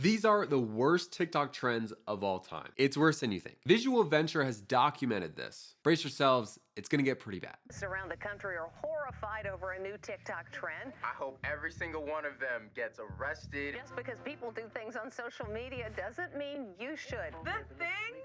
These are the worst TikTok trends of all time. It's worse than you think. Visual Venture has documented this. Brace yourselves, it's gonna get pretty bad. Around the country are horrified over a new TikTok trend. I hope every single one of them gets arrested. Just because people do things on social media doesn't mean you should. The things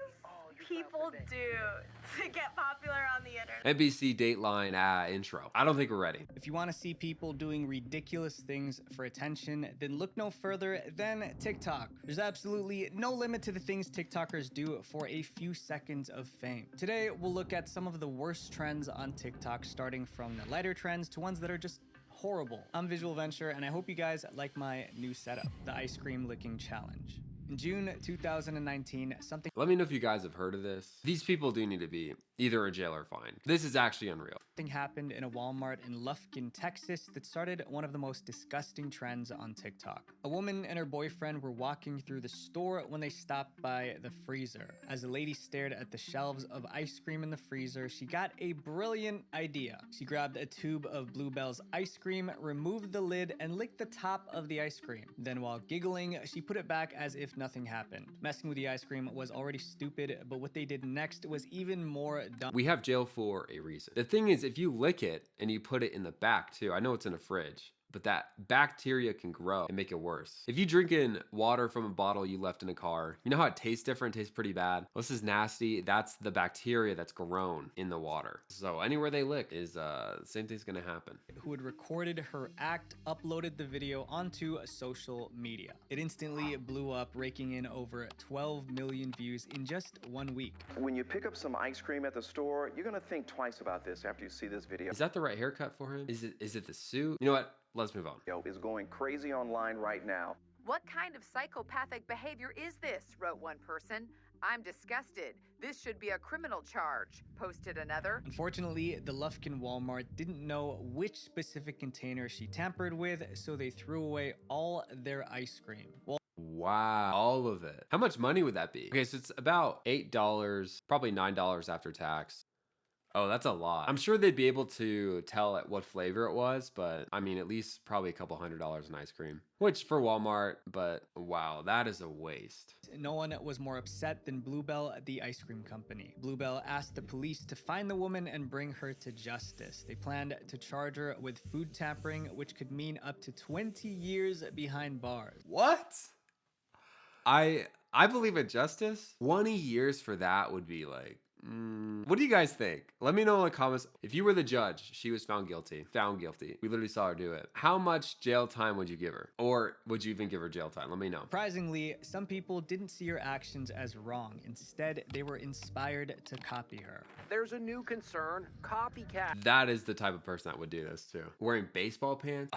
people do to get popular on the internet. NBC Dateline intro. I don't think we're ready. If you want to see people doing ridiculous things for attention, then look no further than TikTok. There's absolutely no limit to the things TikTokers do for a few seconds of fame. Today, we'll look at some of the worst trends on TikTok, starting from the lighter trends to ones that are just horrible. I'm Visual Venture, and I hope you guys like my new setup, the ice cream licking challenge. In June 2019, something... Let me know if you guys have heard of this. These people do need to be either in jail or fined. This is actually unreal. Something happened in a Walmart in Lufkin, Texas that started one of the most disgusting trends on TikTok. A woman and her boyfriend were walking through the store when they stopped by the freezer. As the lady stared at the shelves of ice cream in the freezer, she got a brilliant idea. She grabbed a tube of Bluebell's ice cream, removed the lid, and licked the top of the ice cream. Then while giggling, she put it back as if nothing happened. Messing with the ice cream was already stupid, but what they did next was even more dumb. We have jail for a reason. The thing is, if you lick it and you put it in the back too, I know it's in a fridge, but that bacteria can grow and make it worse. If you drinking water from a bottle you left in a car, you know how it tastes different, tastes pretty bad. This is nasty. That's the bacteria that's grown in the water. So anywhere they lick is same thing's gonna happen. Who had recorded her act, uploaded the video onto social media. It instantly blew up, raking in over 12 million views in just 1 week. When you pick up some ice cream at the store, you're gonna think twice about this after you see this video. Is that the right haircut for him? Is it the suit? You know what? Let's move on. Is going crazy online right now. What kind of psychopathic behavior is this? Wrote one person. I'm disgusted. This should be a criminal charge, posted another. Unfortunately, the Lufkin Walmart didn't know which specific container she tampered with, so they threw away all their ice cream. Wow, all of it. How much money would that be? Okay, so it's about $8, probably $9 after tax. Oh, that's a lot. I'm sure they'd be able to tell at what flavor it was, but I mean, at least probably a couple $100 in ice cream, which for Walmart, but wow, that is a waste. No one was more upset than Bluebell, the ice cream company. Bluebell asked the police to find the woman and bring her to justice. They planned to charge her with food tampering, which could mean up to 20 years behind bars. What? I believe in justice. 20 years for that would be like, what do you guys think? Let me know in the comments. If you were the judge, she was found guilty. Found guilty. We literally saw her do it. How much jail time would you give her? Or would you even give her jail time? Let me know. Surprisingly, some people didn't see her actions as wrong. Instead, they were inspired to copy her. There's a new concern, copycat. That is the type of person that would do this too. Wearing baseball pants?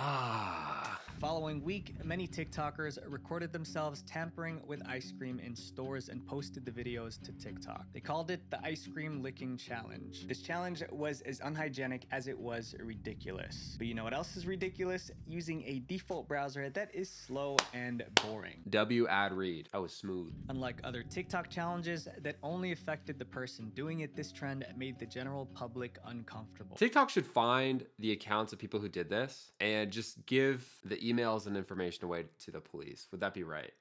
Following week, many TikTokers recorded themselves tampering with ice cream in stores and posted the videos to TikTok. They called it the ice cream licking challenge. This challenge was as unhygienic as it was ridiculous. But you know what else is ridiculous? Using a default browser that is slow and boring. ad read. That was smooth. Unlike other TikTok challenges that only affected the person doing it, this trend made the general public uncomfortable. TikTok should find the accounts of people who did this and just give the emails and information away to the police. Would that be right?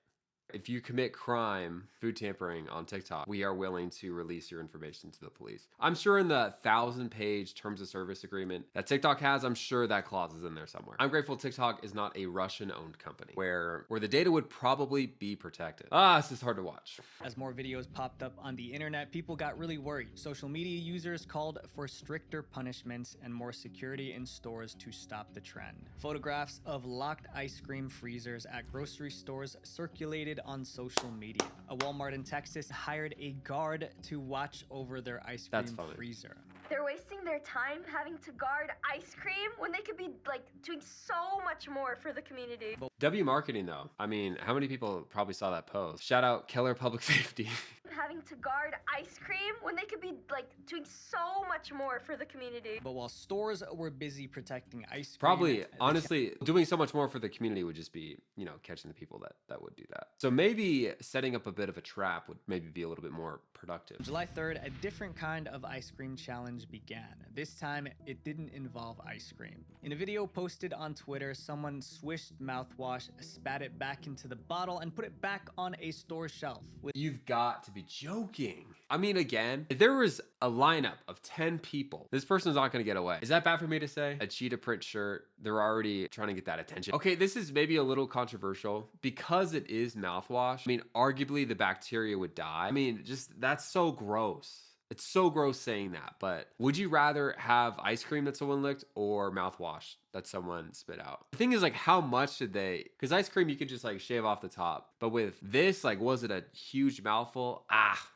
If you commit crime, food tampering on TikTok, we are willing to release your information to the police. I'm sure in the 1,000-page terms of service agreement that TikTok has, I'm sure that clause is in there somewhere. I'm grateful TikTok is not a Russian-owned company where the data would probably be protected. This is hard to watch. As more videos popped up on the internet, people got really worried. Social media users called for stricter punishments and more security in stores to stop the trend. Photographs of locked ice cream freezers at grocery stores circulated on social media. A Walmart in Texas hired a guard to watch over their ice cream freezer. They're wasting their time having to guard ice cream when they could be like doing so much more for the community. W marketing though. I mean, how many people probably saw that post? Shout out Keller Public Safety. Having to guard ice cream when they could be like doing so much more for the community. But while stores were busy protecting ice cream, probably, honestly, doing so much more for the community would just be, catching the people that would do that. So maybe setting up a bit of a trap would maybe be a little bit more productive. July 3rd, a different kind of ice cream challenge began. This time, it didn't involve ice cream. In a video posted on Twitter, someone swished mouthwash, spat it back into the bottle, and put it back on a store shelf. You've got to be joking. I mean, again, if there was a lineup of 10 people, this person's not gonna get away. Is that bad for me to say? A cheetah print shirt, they're already trying to get that attention. Okay, this is maybe a little controversial because it is mouthwash. I mean, arguably the bacteria would die. I mean, just that's so gross. It's so gross saying that, but would you rather have ice cream that someone licked or mouthwash that someone spit out? The thing is, like, how much did they, because ice cream you could just like shave off the top, but with this, like, was it a huge mouthful?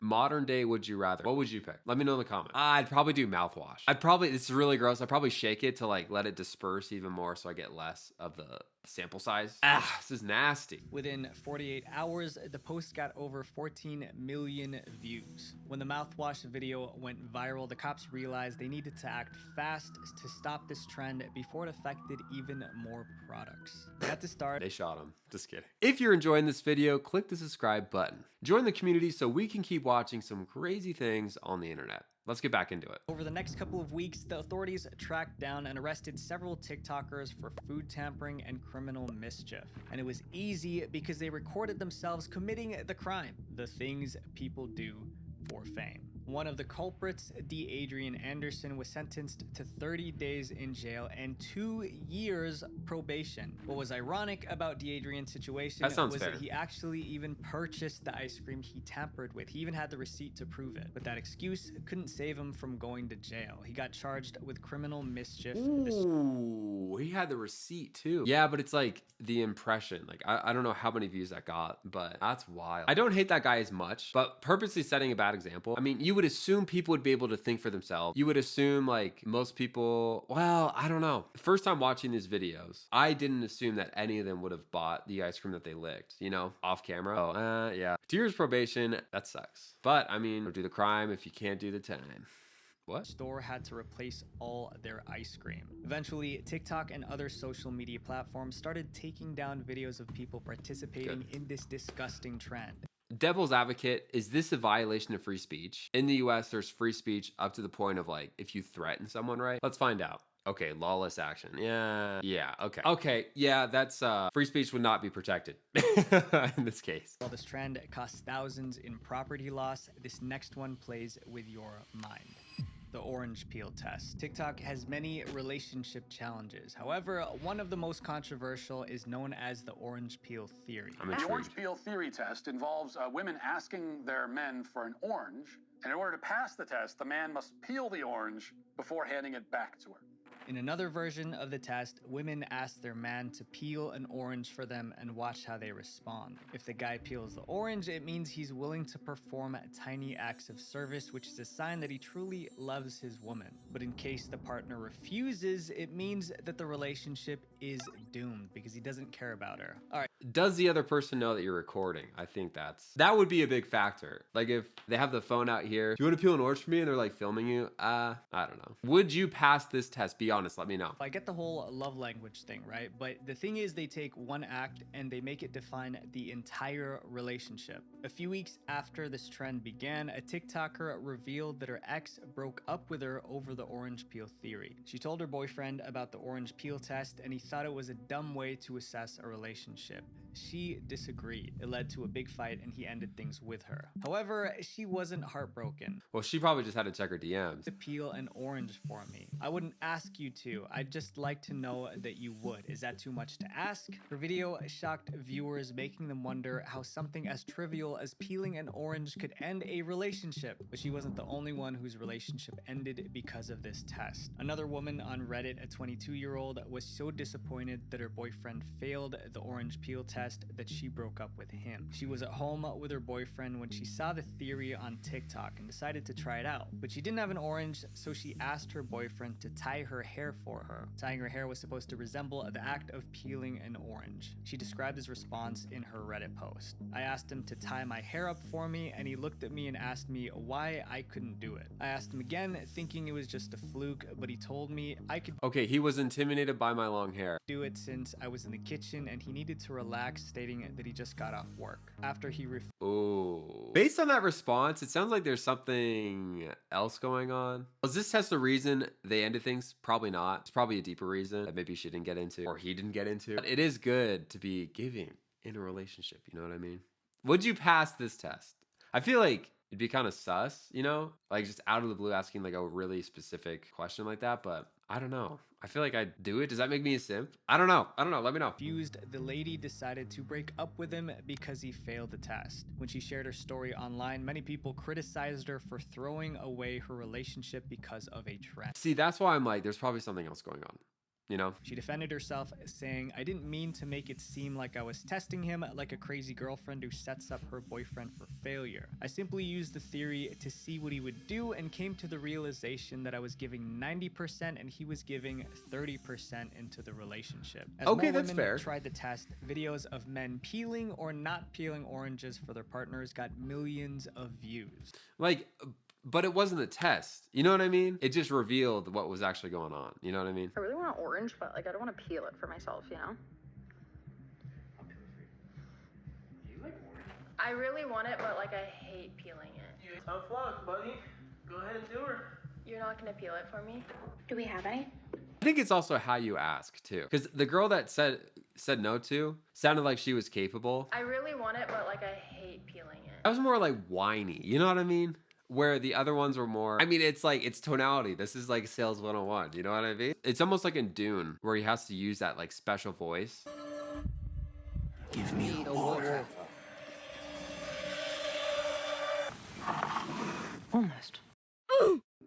Modern day, would you rather? What would you pick? Let me know in the comments. I'd probably do mouthwash. It's really gross. I'd probably shake it to like let it disperse even more so I get less of the sample size. This is nasty. Within 48 hours, the post got over 14 million views. When the mouthwash video went viral, the cops realized they needed to act fast to stop this trend before it affected even more products. At the start, they shot him. Just kidding. If you're enjoying this video, click the subscribe button. Join the community so we can keep watching some crazy things on the internet. Let's get back into it. Over the next couple of weeks, the authorities tracked down and arrested several TikTokers for food tampering and criminal mischief. And it was easy because they recorded themselves committing the crime, the things people do for fame. One of the culprits, D. Adrian Anderson, was sentenced to 30 days in jail and 2 years probation. What was ironic about D. Adrian's situation was that he actually even purchased the ice cream he tampered with. He even had the receipt to prove it. But that excuse couldn't save him from going to jail. He got charged with criminal mischief. Ooh, he had the receipt too. Yeah, but it's like the impression. Like, I don't know how many views that got, but that's wild. I don't hate that guy as much, but purposely setting a bad example. I mean, you would assume people would be able to think for themselves. You would assume like most people, well, I don't know. First time watching these videos, I didn't assume that any of them would have bought the ice cream that they licked, you know, off camera. Oh, yeah. 2 years probation, that sucks. But I mean, do the crime if you can't do the time. What? Store had to replace all their ice cream. Eventually, TikTok and other social media platforms started taking down videos of people participating in this disgusting trend. Devil's advocate, is this a violation of free speech? In the US, there's free speech up to the point of like, if you threaten someone, right? Let's find out. Okay, lawless action. Yeah, okay. Okay, yeah, that's, free speech would not be protected in this case. While this trend costs thousands in property loss, this next one plays with your mind. The orange peel test. TikTok has many relationship challenges. However, one of the most controversial is known as the orange peel theory. The orange peel theory test involves women asking their men for an orange, and in order to pass the test, the man must peel the orange before handing it back to her. In another version of the test, women ask their man to peel an orange for them and watch how they respond. If the guy peels the orange, it means he's willing to perform tiny acts of service, which is a sign that he truly loves his woman. But in case the partner refuses, it means that the relationship is doomed because he doesn't care about her. All right. Does the other person know that you're recording? I think that would be a big factor. Like if they have the phone out here, do you want to peel an orange for me? And they're like filming you. I don't know. Would you pass this test? Be honest, let me know. I get the whole love language thing, right? But the thing is, they take one act and they make it define the entire relationship. A few weeks after this trend began, a TikToker revealed that her ex broke up with her over the orange peel theory. She told her boyfriend about the orange peel test and he thought it was a dumb way to assess a relationship. She disagreed. It led to a big fight and he ended things with her. However, she wasn't heartbroken. Well, she probably just had to check her DMs. To peel an orange for me. I wouldn't ask you to. I'd just like to know that you would. Is that too much to ask? Her video shocked viewers, making them wonder how something as trivial as peeling an orange could end a relationship. But she wasn't the only one whose relationship ended because of this test. Another woman on Reddit, a 22-year-old, was so disappointed that her boyfriend failed the orange peel test that she broke up with him. She was at home with her boyfriend when she saw the theory on TikTok and decided to try it out. But she didn't have an orange, so she asked her boyfriend to tie her hair for her. Tying her hair was supposed to resemble the act of peeling an orange. She described his response in her Reddit post. I asked him to tie my hair up for me, and he looked at me and asked me why I couldn't do it. I asked him again, thinking it was just a fluke, but he told me I could Okay, he was intimidated by my long hair. Do it since I was in the kitchen and he needed to relax text stating that he just got off work. After he Oh. Based on that response, it sounds like there's something else going on. Was this test the reason they ended things? Probably not. It's probably a deeper reason that maybe she didn't get into or he didn't get into. But it is good to be giving in a relationship, you know what I mean? Would you pass this test? I feel like it'd be kind of sus, you know? Like just out of the blue asking like a really specific question like that, but I don't know. I feel like I'd do it. Does that make me a simp? I don't know. Let me know. refused, the lady decided to break up with him because he failed the test. When she shared her story online, many people criticized her for throwing away her relationship because of a trend. See, that's why I'm like, there's probably something else going on. You know? She defended herself, saying, "I didn't mean to make it seem like I was testing him like a crazy girlfriend who sets up her boyfriend for failure. I simply used the theory to see what he would do and came to the realization that I was giving 90% and he was giving 30% into the relationship." As Okay, more that's women fair. tried the test, videos of men peeling or not peeling oranges for their partners got millions of views. Like, but it wasn't a test. You know what I mean? It just revealed what was actually going on. You know what I mean? I really want an orange, but like I don't want to peel it for myself, you know? I really want it, but like I hate peeling it. Tough luck, buddy. Go ahead and do her. You're not gonna peel it for me? Do we have any? I think it's also how you ask too. Because the girl that said no to sounded like she was capable. I really want it, but like I hate peeling it. That was more like whiny. You know what I mean? Where the other ones were more, I mean, it's like, it's tonality. This is like sales 101. You know what I mean? It's almost like in Dune where he has to use that like special voice. Give me the water. Almost.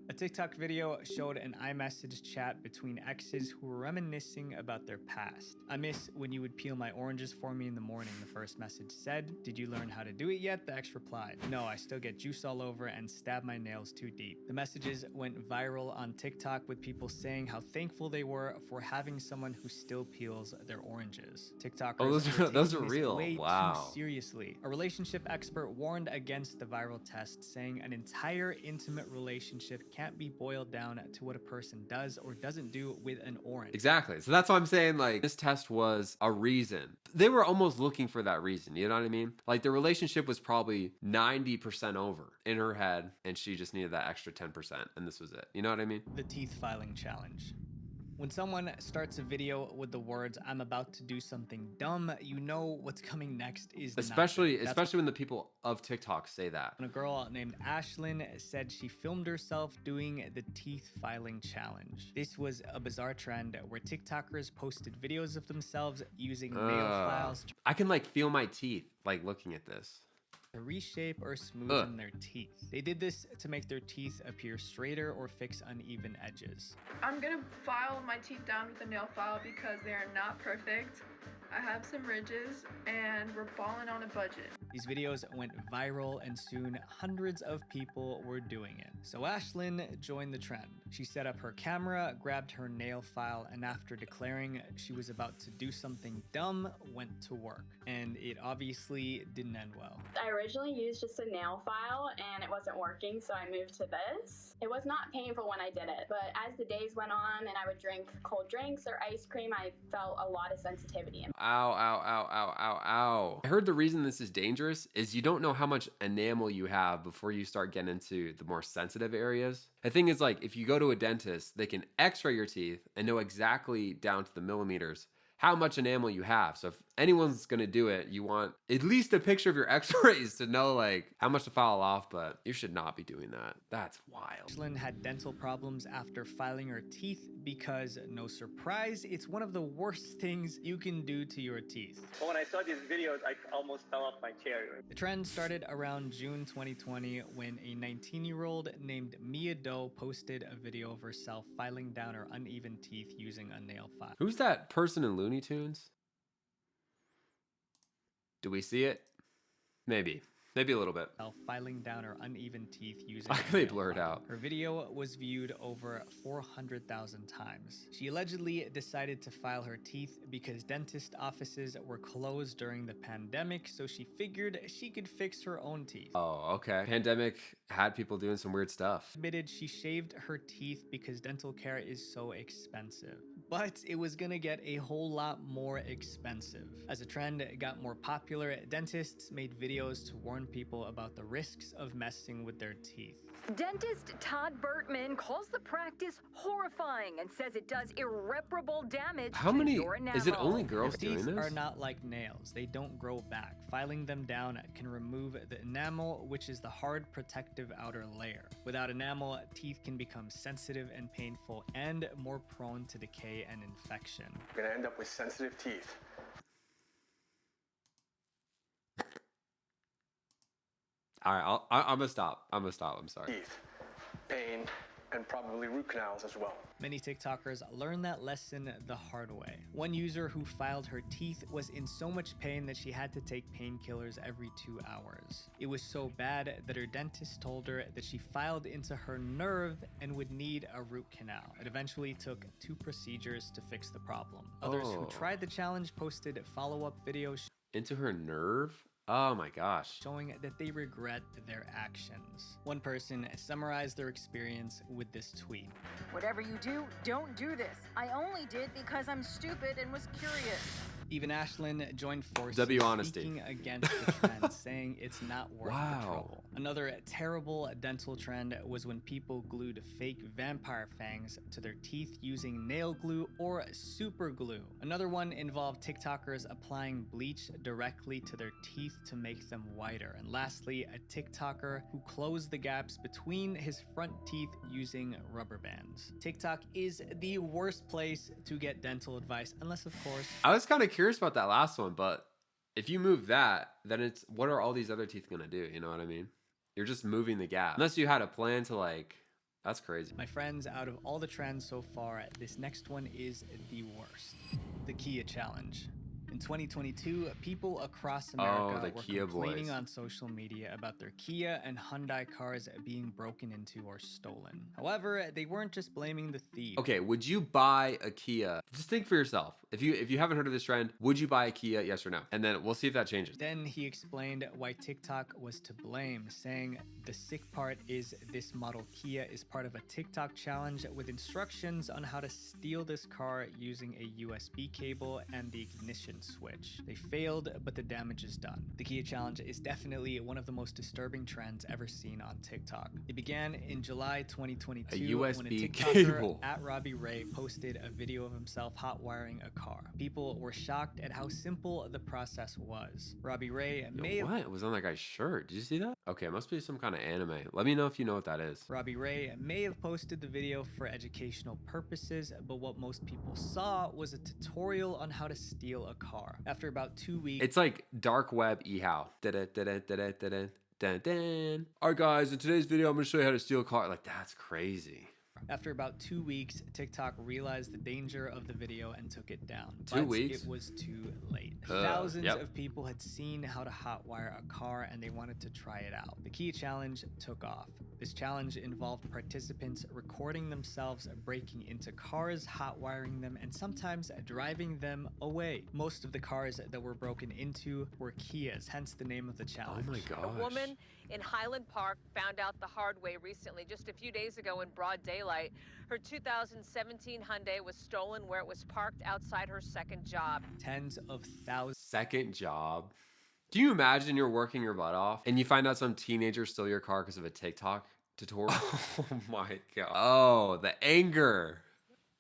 A TikTok video showed an iMessage chat between exes who were reminiscing about their past. "I miss when you would peel my oranges for me in the morning," the first message said. "Did you learn how to do it yet?" the ex replied. "No, I still get juice all over and stab my nails too deep." The messages went viral on TikTok with people saying how thankful they were for having someone who still peels their oranges. TikTokers Oh, those were are- those taking are this real. way Wow. too seriously. A relationship expert warned against the viral test, saying an entire intimate relationship can't be boiled down to what a person does or doesn't do with an orange. Exactly. So that's why I'm saying like this test was a reason. They were almost looking for that reason. You know what I mean? Like the relationship was probably 90% over in her head and she just needed that extra 10% and this was it. You know what I mean? The teeth filing challenge. When someone starts a video with the words, "I'm about to do something dumb," you know what's coming next is Especially not good. That's especially when the people of TikTok say that. when a girl named Ashlyn said she filmed herself doing the teeth filing challenge. This was a bizarre trend where TikTokers posted videos of themselves using nail files I can like feel my teeth like looking at this. to reshape or smoothen their teeth. They did this to make their teeth appear straighter or fix uneven edges. I'm gonna file my teeth down with a nail file because they are not perfect. I have some ridges and we're balling on a budget. These videos went viral and soon hundreds of people were doing it. So Ashlyn joined the trend. She set up her camera, grabbed her nail file, and after declaring she was about to do something dumb, went to work. And it obviously didn't end well. I originally used just a nail file and it wasn't working, so I moved to this. It was not painful when I did it, but as the days went on and I would drink cold drinks or ice cream, I felt a lot of sensitivity in Ow, ow, ow, ow, ow, ow. I heard the reason this is dangerous is you don't know how much enamel you have before you start getting into the more sensitive areas. The thing is like, if you go to a dentist, they can x-ray your teeth and know exactly down to the millimeters how much enamel you have. So if anyone's gonna do it, you want at least a picture of your x-rays to know like how much to file off, but you should not be doing that. That's wild. Ashlyn had dental problems after filing her teeth because, no surprise, it's one of the worst things you can do to your teeth. When I saw these videos, I almost fell off my chair. The trend started around June 2020 when a 19-year-old named Mia Doe posted a video of herself filing down her uneven teeth using a nail file. Who's that person in Looney Tunes? Do we see it? Maybe a little bit. Filing down her uneven teeth using Why a they nail blurred file. out? Her video was viewed over 400,000 times. She allegedly decided to file her teeth because dentist offices were closed during the pandemic, so she figured she could fix her own teeth. Oh, okay. Pandemic had people doing some weird stuff. Admitted she shaved her teeth because dental care is so expensive. But it was gonna get a whole lot more expensive. As the trend got more popular, dentists made videos to warn people about the risks of messing with their teeth. Dentist Todd Bertman calls the practice horrifying and says it does irreparable damage How to many? your enamel. Is it only girls doing Teeth this? are not like nails. They don't grow back. Filing them down can remove the enamel, which is the hard protective outer layer. Without enamel, teeth can become sensitive and painful and more prone to decay and infection. You're gonna end up with sensitive teeth. All right, I'm gonna stop. I'm sorry. Teeth, pain, and probably root canals as well. Many TikTokers learned that lesson the hard way. One user who filed her teeth was in so much pain that she had to take painkillers every 2 hours. It was so bad that her dentist told her that she filed into her nerve and would need a root canal. It eventually took 2 procedures to fix the problem. Others who tried the challenge posted follow-up videos into her nerve? Oh my gosh. Showing that they regret their actions. One person summarized their experience with this tweet. Whatever you do, don't do this. I only did because I'm stupid and was curious. Even Ashlyn joined forces, speaking against the trend, saying it's not worth the trouble. Another terrible dental trend was when people glued fake vampire fangs to their teeth using nail glue or super glue. Another one involved TikTokers applying bleach directly to their teeth to make them whiter. And lastly, a TikToker who closed the gaps between his front teeth using rubber bands. TikTok is the worst place to get dental advice, unless of course... I was kind of curious about that last one, but if you move that, then it's what are all these other teeth gonna do? You know what I mean? You're just moving the gap. Unless you had a plan to like, that's crazy. My friends, out of all the trends so far, this next one is the worst. The Kia challenge. In 2022, people across America were complaining on social media about their Kia and Hyundai cars being broken into or stolen. However, they weren't just blaming the thieves. Okay, would you buy a Kia? Just think for yourself. If you haven't heard of this trend, would you buy a Kia, yes or no? And then we'll see if that changes. Then he explained why TikTok was to blame, saying the sick part is this model Kia is part of a TikTok challenge with instructions on how to steal this car using a USB cable and the ignition switch. They failed, but the damage is done. The Kia challenge is definitely one of the most disturbing trends ever seen on TikTok. It began in July 2022 when a TikToker cable at Robbie Ray posted a video of himself hot wiring a car. People were shocked at how simple the process was. Robbie Ray may have... What? It was on that guy's shirt. Did you see that? Okay, it must be some kind of anime. Let me know if you know what that is. Robbie Ray may have posted the video for educational purposes, but what most people saw was a tutorial on how to steal a car. After about 2 weeks... It's like dark web eHow. Dun, dun. All right, guys, in today's video, I'm going to show you how to steal a car. Like, that's crazy. After about 2 weeks, TikTok realized the danger of the video and took it down. 2 weeks? It was too late. Thousands of people had seen how to hotwire a car and they wanted to try it out. The Kia challenge took off. This challenge involved participants recording themselves breaking into cars, hotwiring them, and sometimes driving them away. Most of the cars that were broken into were Kias, hence the name of the challenge. Oh my gosh. A woman in Highland Park found out the hard way recently, just a few days ago in broad daylight. Her 2017 Hyundai was stolen where it was parked outside her second job. Tens of thousands. Second job? Do you imagine you're working your butt off and you find out some teenager stole your car because of a TikTok tutorial? Oh my God. Oh, the anger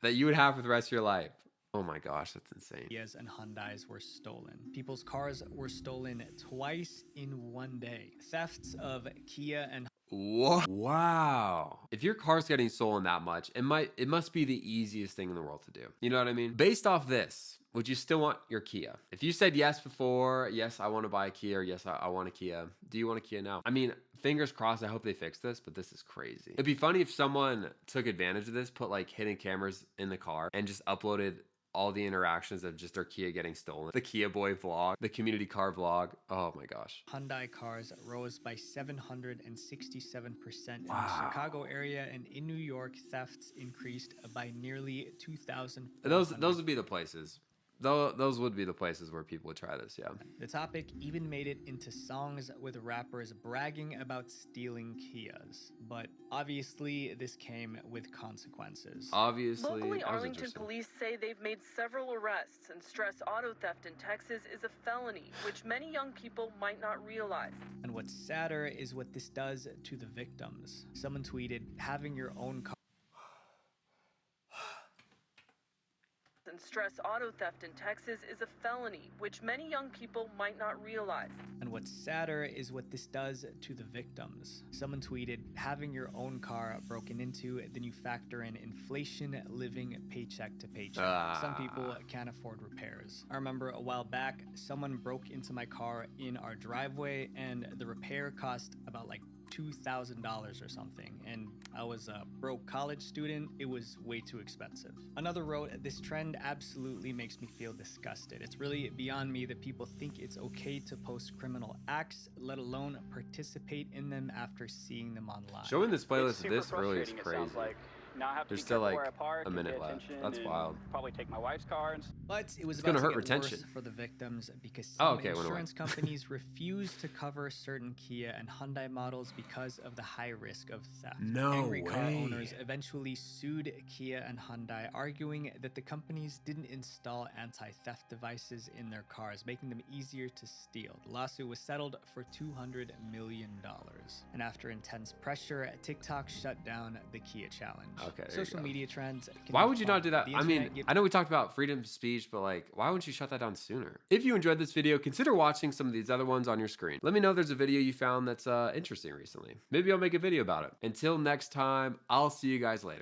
that you would have for the rest of your life. Oh my gosh, that's insane. Kias and Hyundais were stolen. People's cars were stolen twice in one day. Thefts of Kia and What? Wow. If your car's getting stolen that much, it must be the easiest thing in the world to do. You know what I mean? Based off this, would you still want your Kia? If you said yes before, yes, I want to buy a Kia, or yes, I want a Kia, do you want a Kia now? I mean, fingers crossed, I hope they fix this, but this is crazy. It'd be funny if someone took advantage of this, put like hidden cameras in the car and just uploaded all the interactions of just their Kia getting stolen. The Kia Boy vlog, the community car vlog. Oh my gosh. Hyundai cars rose by 767% in the Chicago area, and in New York, thefts increased by nearly 2,000. Those would be the places. those would be the places where people would try this, yeah. The topic even made it into songs with rappers bragging about stealing Kias. But obviously, this came with consequences. Obviously, Locally, that was Arlington interesting. police say they've made several arrests and stress auto theft in Texas is a felony, which many young people might not realize. And what's sadder is what this does to the victims. Someone tweeted, having your own car And stress auto theft in Texas is a felony, which many young people might not realize. And what's sadder is what this does to the victims. Someone tweeted, having your own car broken into, then you factor in inflation, living paycheck to paycheck. Some people can't afford repairs. I remember a while back, someone broke into my car in our driveway, and the repair cost about like $2,000 or something, and I was a broke college student. It was way too expensive. Another wrote, this trend absolutely makes me feel disgusted. It's really beyond me that people think it's okay to post criminal acts, let alone participate in them after seeing them online. Showing this playlist of this really is crazy. Now I have to There's be still careful like where I park a and minute pay left. attention That's and wild. Probably take my wife's car. But it was It's about gonna to hurt get retention. worse for the victims because Oh, some okay, it went away. insurance companies refused to cover certain Kia and Hyundai models because of the high risk of theft. No Angry car way. owners eventually sued Kia and Hyundai, arguing that the companies didn't install anti-theft devices in their cars, making them easier to steal. The lawsuit was settled for $200 million. And after intense pressure, TikTok shut down the Kia challenge. Okay, there you Social go. media trends can Why be would you fun. not do that? The I mean, internet gives I know we talked about freedom of speech, but like, why wouldn't you shut that down sooner? If you enjoyed this video, consider watching some of these other ones on your screen. Let me know if there's a video you found that's interesting recently. Maybe I'll make a video about it. Until next time, I'll see you guys later.